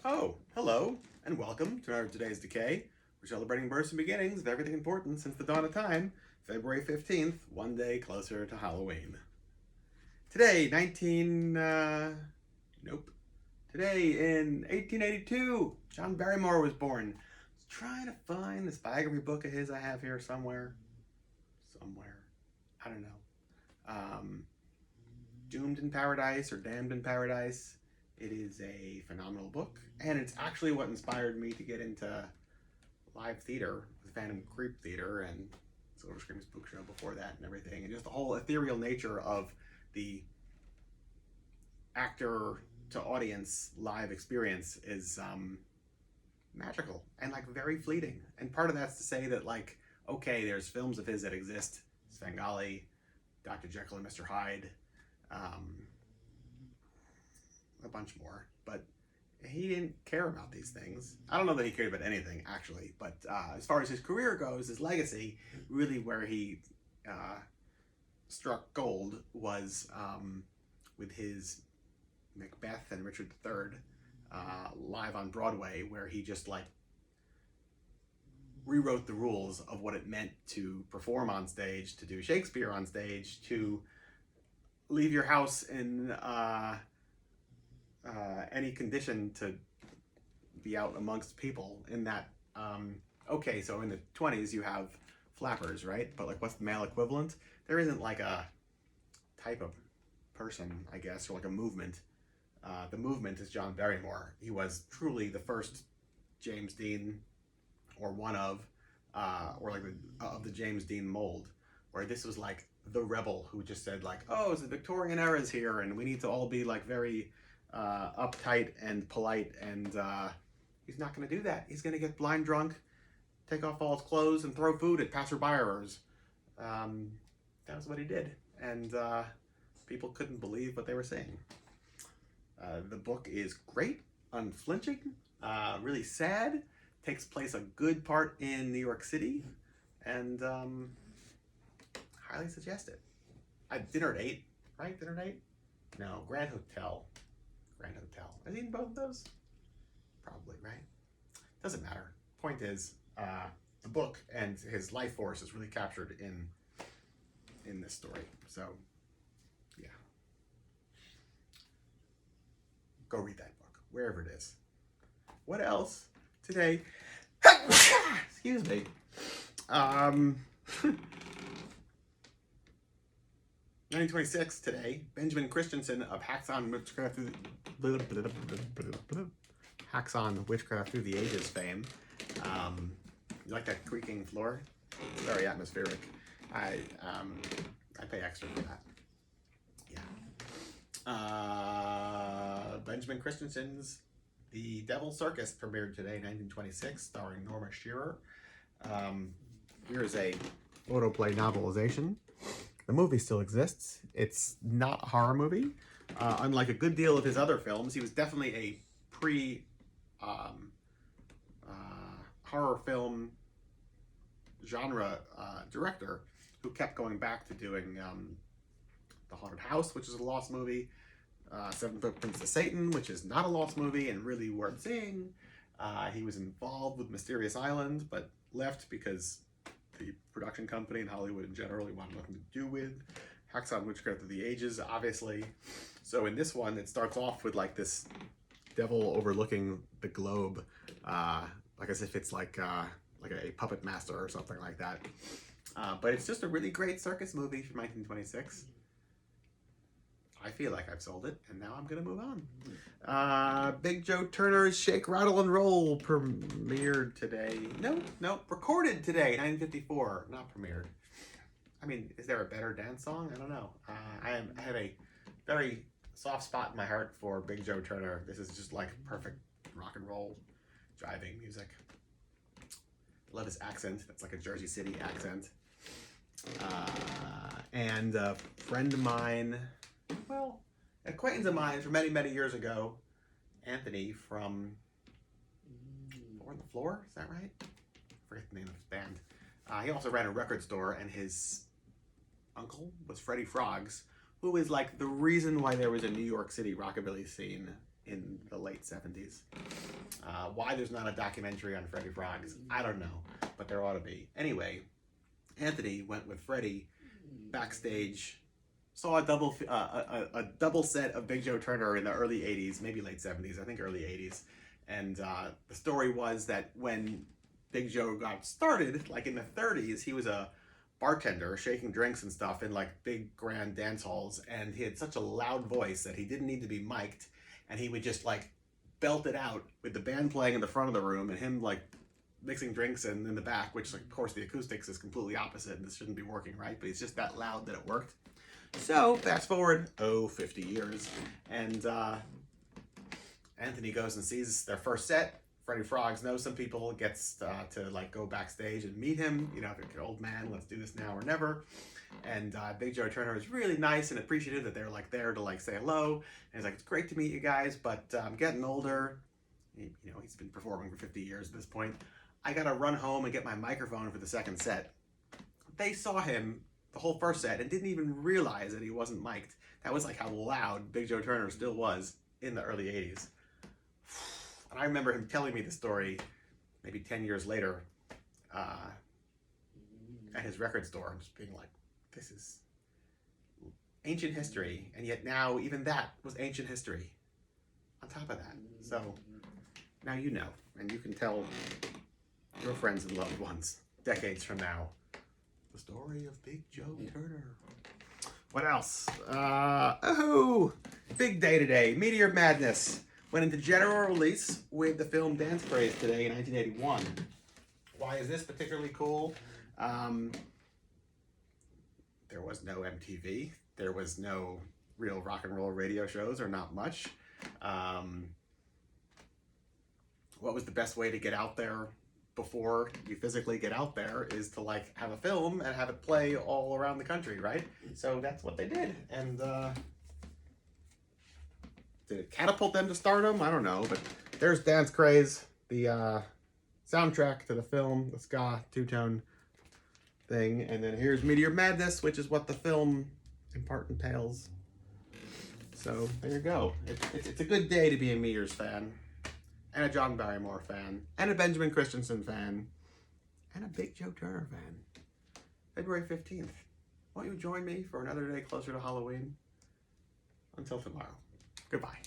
Oh, hello, and welcome to our today's Decay. We're celebrating births and beginnings of everything important since the dawn of time, February 15th, one day closer to Halloween. Today, nope. Today, in 1882, John Barrymore was born. I was trying to find this biography book of his I have here somewhere. I don't know. Doomed in Paradise or Damned in Paradise. It is a phenomenal book, and it's actually what inspired me to get into live theater with Phantom Creep Theater and Silver Scream Spook Show before that and everything. And just the whole ethereal nature of the actor to audience live experience is magical and like very fleeting. And part of that's to say that like, okay, there's films of his that exist, Svengali, Dr. Jekyll and Mr. Hyde, a bunch more, but he didn't care about these things. I don't know that he cared about anything actually, but as far as his career goes, his legacy, really where he struck gold was with his Macbeth and Richard III live on Broadway, where he just like rewrote the rules of what it meant to perform on stage, to do Shakespeare on stage, to leave your house in any condition to be out amongst people in that. Okay, so in the 20s you have flappers, right? But like, what's the male equivalent? There isn't like a type of person, I guess, or like a movement. The movement is John Barrymore. He was truly the first James Dean, or one of, or like of the James Dean mold, where this was like the rebel who just said like, oh, it's the Victorian era's here, and we need to all be like very uptight and polite, and he's not going to do that. He's going to get blind drunk, take off all his clothes, and throw food at passerbyers. That was what he did, and people couldn't believe what they were saying. The book is great, unflinching, really sad, takes place a good part in New York City, and highly suggest it. Dinner at 8, right? Dinner at 8? No, Grand Hotel. Has he eaten both of those? Probably, right? Doesn't matter. Point is, the book and his life force is really captured in this story. So, yeah. Go read that book, wherever it is. What else today? Excuse me. 1926 today, Benjamin Christensen of Hacksaw Witchcraft Through the Ages fame. You like that creaking floor? It's very atmospheric. I pay extra for that. Yeah. Benjamin Christensen's The Devil's Circus premiered today, 1926, starring Norma Shearer. Here is a photoplay novelization. The movie still exists. It's not a horror movie. Unlike a good deal of his other films, he was definitely a horror film genre director who kept going back to doing The Haunted House, which is a lost movie, Seven Foot Prince of Satan, which is not a lost movie and really worth seeing. He was involved with Mysterious Island, but left because the production company and Hollywood in general he wanted nothing to do with. Hacksaw Witchcraft of the Ages, obviously. So in this one, it starts off with like this devil overlooking the globe, like as if it's like a puppet master or something like that. But it's just a really great circus movie from 1926. I feel like I've sold it, and now I'm going to move on. Big Joe Turner's Shake, Rattle, and Roll premiered today. No, recorded today, 1954, not premiered. I mean, is there a better dance song? I don't know. I have a very soft spot in my heart for Big Joe Turner. This is just like perfect rock and roll driving music. Love his accent. That's like a Jersey City accent. And a friend of mine, well, an acquaintance of mine from many, many years ago, Anthony from Four on the Floor, is that right? I forget the name of his band. He also ran a record store, and his uncle was Freddie Froggs, who is like the reason why there was a New York City rockabilly scene in the late 70s. Why there's not a documentary on Freddie Frogs, I don't know, but there ought to be. Anyway, Anthony went with Freddie backstage, saw a double set of Big Joe Turner in the early 80s, maybe late 70s, I think early 80s. And the story was that when Big Joe got started, like in the 30s, he was a bartender shaking drinks and stuff in like big grand dance halls, and he had such a loud voice that he didn't need to be mic'd, and he would just like belt it out with the band playing in the front of the room and him like mixing drinks in the back, which like, of course the acoustics is completely opposite and this shouldn't be working, right? But he's just that loud that it worked. So fast forward 50 years, and Anthony goes and sees their first set. Freddie Frogs knows some people, gets to like go backstage and meet him. You know, if you're an old man, let's do this now or never. And Big Joe Turner is really nice and appreciative that they're like there to like say hello. And he's like, it's great to meet you guys, but I'm getting older. You know, he's been performing for 50 years at this point. I gotta run home and get my microphone for the second set. They saw him the whole first set and didn't even realize that he wasn't mic'd. That was like how loud Big Joe Turner still was in the early 80s. And I remember him telling me the story maybe 10 years later at his record store. I'm just being like, this is ancient history. And yet now even that was ancient history on top of that. So now you know, and you can tell your friends and loved ones decades from now the story of Big Joe Turner. What else? Big day today. Meteor Madness went into general release with the film Dance Craze today in 1981. Why is this particularly cool? There was no MTV. There was no real rock and roll radio shows, or not much. What was the best way to get out there before you physically get out there is to like have a film and have it play all around the country, right? So that's what they did. And did it catapult them to stardom? I don't know, but there's Dance Craze, the soundtrack to the film, the ska two-tone thing. And then here's Meteor Madness, which is what the film in part entails. So there you go. It's a good day to be a Meteors fan, and a John Barrymore fan, and a Benjamin Christensen fan, and a Big Joe Turner fan. February 15th. Won't you join me for another day closer to Halloween? Until tomorrow. Goodbye.